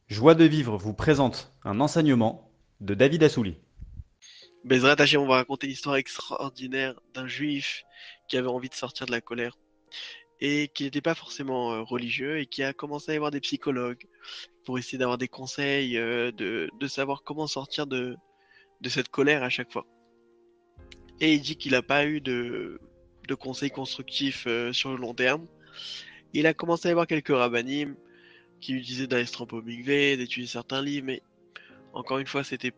Joie de vivre vous présente un enseignement de David Assouli. Bezrat Hachem, on va raconter l'histoire extraordinaire d'un juif qui avait envie de sortir de la colère et qui n'était pas forcément religieux et qui a commencé à y voir des psychologues pour essayer d'avoir des conseils, de savoir comment sortir de cette colère à chaque fois. Et il dit qu'il n'a pas eu de conseils constructifs sur le long terme. Il a commencé à y voir quelques rabbinim qui lui disaient d'aller se tremper au mikvé, d'étudier certains livres, mais encore une fois, c'était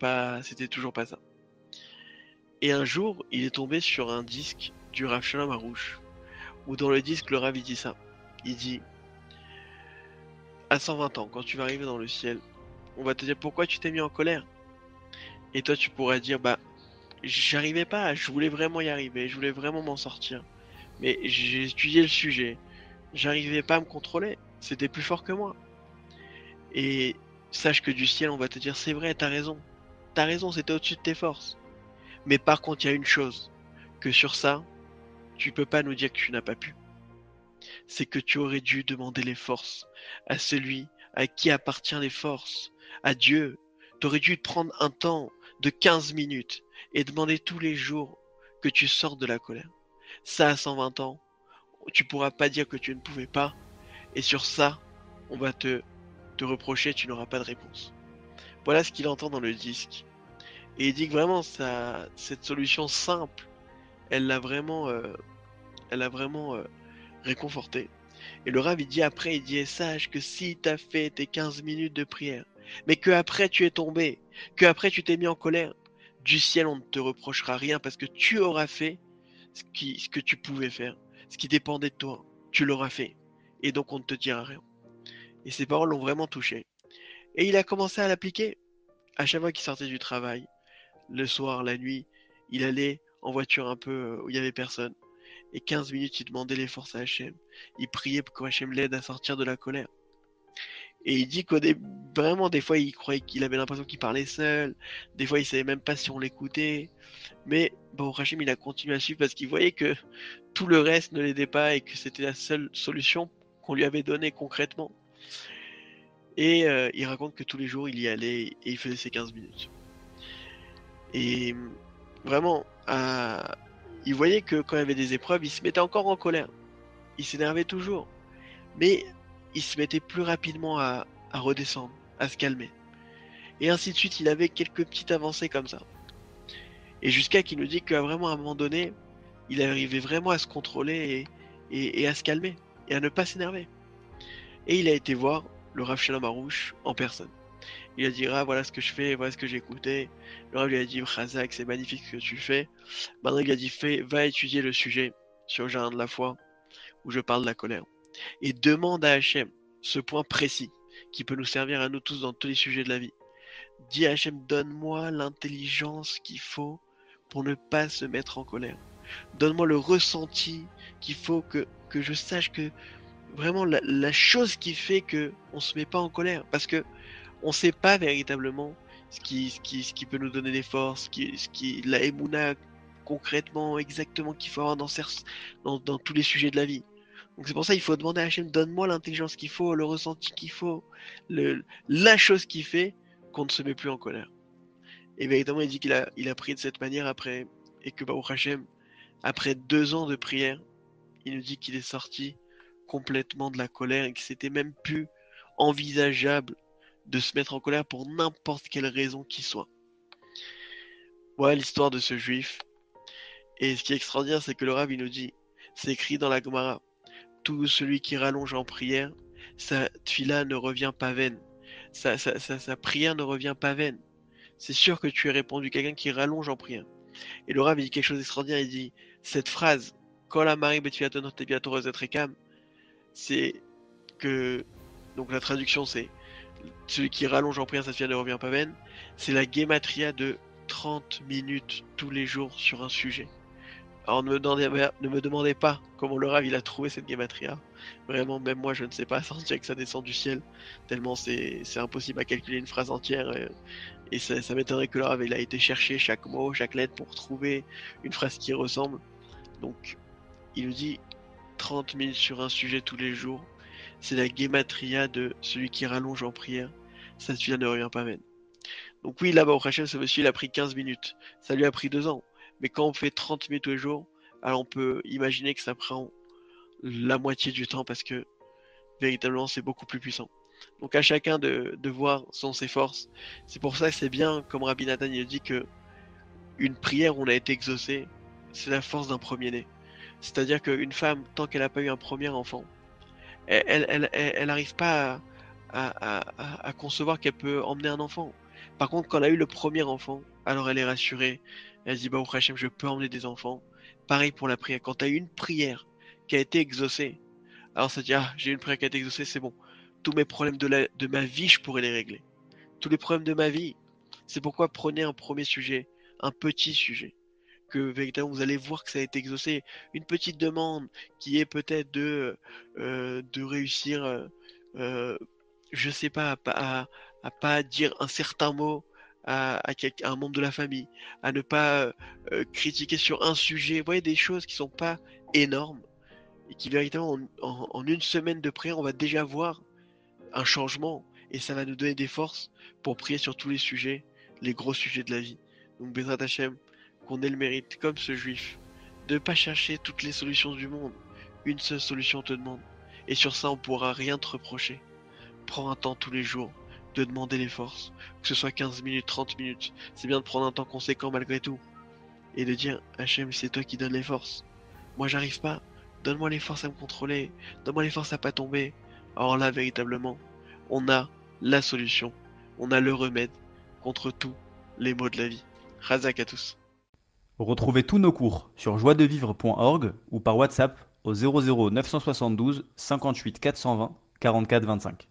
toujours pas ça. Et un jour, il est tombé sur un disque du Rav Shalom Harouche où dans le disque, le Rav il dit ça. Il dit, à 120 ans, quand tu vas arriver dans le ciel, on va te dire pourquoi tu t'es mis en colère. Et toi, tu pourras dire, bah, j'arrivais pas, je voulais vraiment y arriver, je voulais vraiment m'en sortir. Mais j'ai étudié le sujet, j'arrivais pas à me contrôler, c'était plus fort que moi. Et sache que du ciel, on va te dire, c'est vrai, t'as raison, c'était au-dessus de tes forces. Mais par contre, il y a une chose, que sur ça, tu peux pas nous dire que tu n'as pas pu. C'est que tu aurais dû demander les forces à celui à qui appartient les forces, à Dieu. Tu aurais dû te prendre un temps de 15 minutes et demander tous les jours que tu sortes de la colère. Ça, à 120 ans, tu pourras pas dire que tu ne pouvais pas, et sur ça, on va te reprocher, tu n'auras pas de réponse. Voilà ce qu'il entend dans le disque. Et il dit que vraiment, cette solution simple, elle l'a vraiment réconforté. Et le Rav, il dit après, il dit, et sache que si t'as fait tes 15 minutes de prière, mais que après tu es tombé, que après tu t'es mis en colère, du ciel on ne te reprochera rien parce que tu auras fait ce que tu pouvais faire, ce qui dépendait de toi. Tu l'auras fait. Et donc on ne te dira rien. Et ces paroles l'ont vraiment touché. Et il a commencé à l'appliquer. À chaque fois qu'il sortait du travail, le soir, la nuit, il allait en voiture un peu où il y avait personne. Et 15 minutes, il demandait les forces à Hachem. Il priait pour que Hachem l'aide à sortir de la colère. Et il dit qu'au début, vraiment, des fois, il croyait qu'il avait l'impression qu'il parlait seul. Des fois, il savait même pas si on l'écoutait. Mais bon, Hachem, il a continué à suivre parce qu'il voyait que tout le reste ne l'aidait pas et que c'était la seule solution qu'on lui avait donnée concrètement. Et il raconte que tous les jours, il y allait et il faisait ses 15 minutes. Et vraiment, il voyait que quand il y avait des épreuves, il se mettait encore en colère. Il s'énervait toujours. Mais il se mettait plus rapidement à redescendre, à se calmer. Et ainsi de suite, il avait quelques petites avancées comme ça. Et jusqu'à qu'il nous dit qu'à vraiment à un moment donné, il arrivait vraiment à se contrôler et à se calmer, et à ne pas s'énerver. Et il a été voir le Rav Shalom Harouche en personne. Il a dit, ah voilà ce que je fais, voilà ce que j'ai écouté. Le Rav lui a dit, Khazak, c'est magnifique ce que tu fais. Maintenant il a dit, va étudier le sujet sur le jardin de la foi, où je parle de la colère. Et demande à Hachem ce point précis qui peut nous servir à nous tous dans tous les sujets de la vie. Dis à Hachem, donne-moi l'intelligence qu'il faut pour ne pas se mettre en colère. Donne-moi le ressenti qu'il faut que je sache que vraiment la chose qui fait que on se met pas en colère. Parce que on sait pas véritablement ce qui peut nous donner des forces, la émouna concrètement, exactement qu'il faut avoir dans tous les sujets de la vie. Donc c'est pour ça qu'il faut demander à Hachem, donne-moi l'intelligence qu'il faut, le ressenti qu'il faut, la chose qui fait qu'on ne se met plus en colère. Et véritablement, il dit qu'il a pris de cette manière après, et que Baruch Hashem, après 2 ans de prière, il nous dit qu'il est sorti complètement de la colère et que c'était même plus envisageable de se mettre en colère pour n'importe quelle raison qui soit. Voilà l'histoire de ce juif. Et ce qui est extraordinaire, c'est que le Rav, il nous dit, c'est écrit dans la Gemara, tout celui qui rallonge en prière, sa tfila ne revient pas vaine. Sa prière ne revient pas vaine. C'est sûr que tu as répondu quelqu'un qui rallonge en prière. Et le Rav, il dit quelque chose d'extraordinaire, il dit, cette phrase, Kol amari betfilaton teviato rekam, c'est que, donc la traduction c'est, celui qui rallonge en prière, sa tfila ne revient pas vaine, c'est la guématria de 30 minutes tous les jours sur un sujet. Alors ne me demandez pas comment le Rav il a trouvé cette gematria. Vraiment, même moi je ne sais pas, ça que ça descend du ciel, tellement c'est impossible à calculer une phrase entière. Et ça m'étonnerait que le Rav il a été chercher chaque mot, chaque lettre pour trouver une phrase qui ressemble. Donc il nous dit 30 minutes sur un sujet tous les jours. C'est la gematria de celui qui rallonge en prière. ça devient ne revient pas même. Donc oui, là-bas au Hachem, ce monsieur, il a pris 15 minutes. Ça lui a pris 2 ans. Mais quand on fait 30 minutes tous les jours, alors on peut imaginer que ça prend la moitié du temps parce que véritablement c'est beaucoup plus puissant. Donc à chacun de voir son ses forces. C'est pour ça que c'est bien, comme Rabbi Nathan il dit que une prière où on a été exaucé, c'est la force d'un premier-né. C'est-à-dire qu'une femme, tant qu'elle n'a pas eu un premier enfant, elle n'arrive pas à concevoir qu'elle peut emmener un enfant. Par contre, quand elle a eu le premier enfant, alors elle est rassurée. Elle se dit, bah, au Hachem, je peux emmener des enfants. Pareil pour la prière. Quand tu as eu une prière qui a été exaucée, alors ça dit, ah, j'ai une prière qui a été exaucée, c'est bon. Tous mes problèmes de ma vie, je pourrais les régler. Tous les problèmes de ma vie. C'est pourquoi prenez un premier sujet, un petit sujet, que véritablement vous allez voir que ça a été exaucé. Une petite demande qui est peut-être de réussir, euh, je sais pas, à pas dire un certain mot à un membre de la famille, à ne pas critiquer sur un sujet. Vous voyez, des choses qui sont pas énormes et qui véritablement en une semaine de prière, on va déjà voir un changement et ça va nous donner des forces pour prier sur tous les sujets, les gros sujets de la vie. Donc Bezrat Hachem, qu'on ait le mérite, comme ce juif, de ne pas chercher toutes les solutions du monde. Une seule solution te demande. Et sur ça, on pourra rien te reprocher. Prends un temps tous les jours de demander les forces, que ce soit 15 minutes, 30 minutes. C'est bien de prendre un temps conséquent malgré tout. Et de dire, Hachem, c'est toi qui donnes les forces. Moi, j'arrive pas. Donne-moi les forces à me contrôler. Donne-moi les forces à pas tomber. Alors là, véritablement, on a la solution. On a le remède contre tous les maux de la vie. Razak à tous. Retrouvez tous nos cours sur joiedevivre.org ou par WhatsApp au 00 972 58 420 44 25.